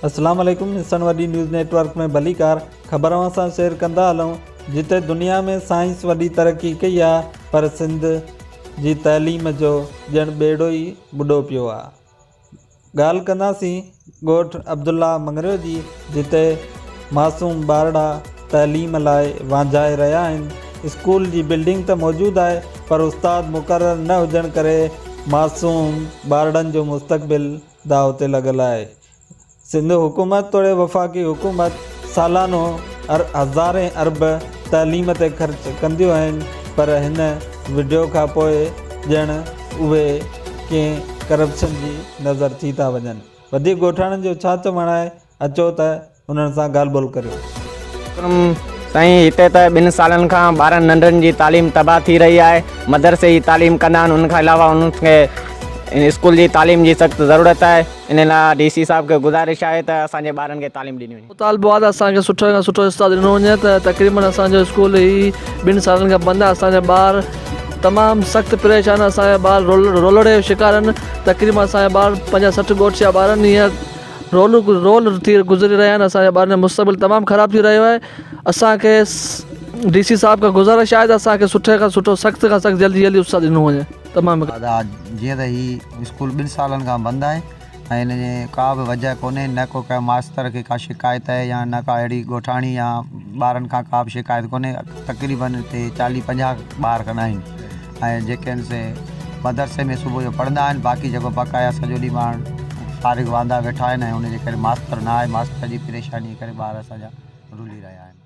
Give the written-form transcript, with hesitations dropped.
अस्सलाम वालेकुम। ॾिसण वॾी न्यूज़ नेटवर्क में भलीकार ख़बरों सां शेयर कंदा हलूं। जिते दुनिया में साइंस वॾी तरक्की कई आहे, पर सिंध जी तइलीम जो ॼण ॿेड़ो ई ॿुॾो पियो आहे। ॻाल्हि कंदासीं ॻोठ अब्दुल्ला मंगरियो जी, जिते मासूम ॿारड़ा तइलीम लाइ वांझाए रहिया आहिनि। स्कूल जी बिल्डिंग त मौजूदु आहे, पर उस्ताद मुक़रर न हुजण करे मासूम ॿारड़नि जो मुस्तक़बिल दाव ते लॻल आहे। सिंध हुकूमत तोड़े वफ़ाक़ी हुकूमत सालानो हज़ारें अरब तइलीम ते ख़र्च कंदियूं आहिनि, पर हिन वीडियो खां पोइ ॼण उहे कंहिं करप्शन जी नज़र थी था वञनि। वधीक ॻोठाणनि जो छा चवणु आहे, अचो त उन्हनि सां ॻाल्हि ॿोल करियो। साईं, हिते त 2 सालनि खां ॿारनि नंढनि जी तालीम तबाह थी रही आहे। मदरसे जी तालीम कंदा आहिनि, उनखां अलावा उनखे स्कूल जी तालीम जी सख़्तु ज़रूरत आहे। इन लाइ DC साहब खे गुज़ारिश आहे त असांजे ॿारनि खे तालीम ॾिनी वञे। मुतालबो आहे त असांखे सुठो खां सुठो उस्ताद ॾिनो वञे त तक़रीबन असांजो स्कूल ई 2 सालनि खां बंदि आहे। असांजा ॿार तमामु सख़्तु परेशान, असांजा ॿार रोलड़े जो शिकार आहिनि। तक़रीबन असांजा ॿार 50-60 ॻोठ जा ॿार आहिनि, हींअर रोल थी गुज़री रहिया आहिनि। असांजे ॿारनि जो मुस्तक़बिल तमामु ख़राबु थी रहियो आहे। असांखे DC साहब खां गुज़ारिश आहे त असांखे सुठे खां सुठो सख़्तु खां सख़्तु जल्दी उस्ताद ॾिनो वञे। तमामु जीअं त ही स्कूल 2 सालनि खां बंदि आहे ऐं हिन जी का बि वजह कोन्हे, न को कंहिं मास्तर खे का शिकायत आहे या न का अहिड़ी ॻोठाणी या ॿारनि खां का बि शिकायत कोन्हे। तक़रीबन हिते 40-50 ॿार कंदा आहिनि ऐं जेके आहिनि से मदरसे में सुबुह जो पढ़ंदा आहिनि। बाक़ी जेको बक़ाया सॼो ॾींहुं माण्हू फारिग वांदा वेठा आहिनि ऐं उनजे करे मास्तर न आहे। मास्तर जी परेशानी करे ॿार असांजा रुली रहिया आहिनि।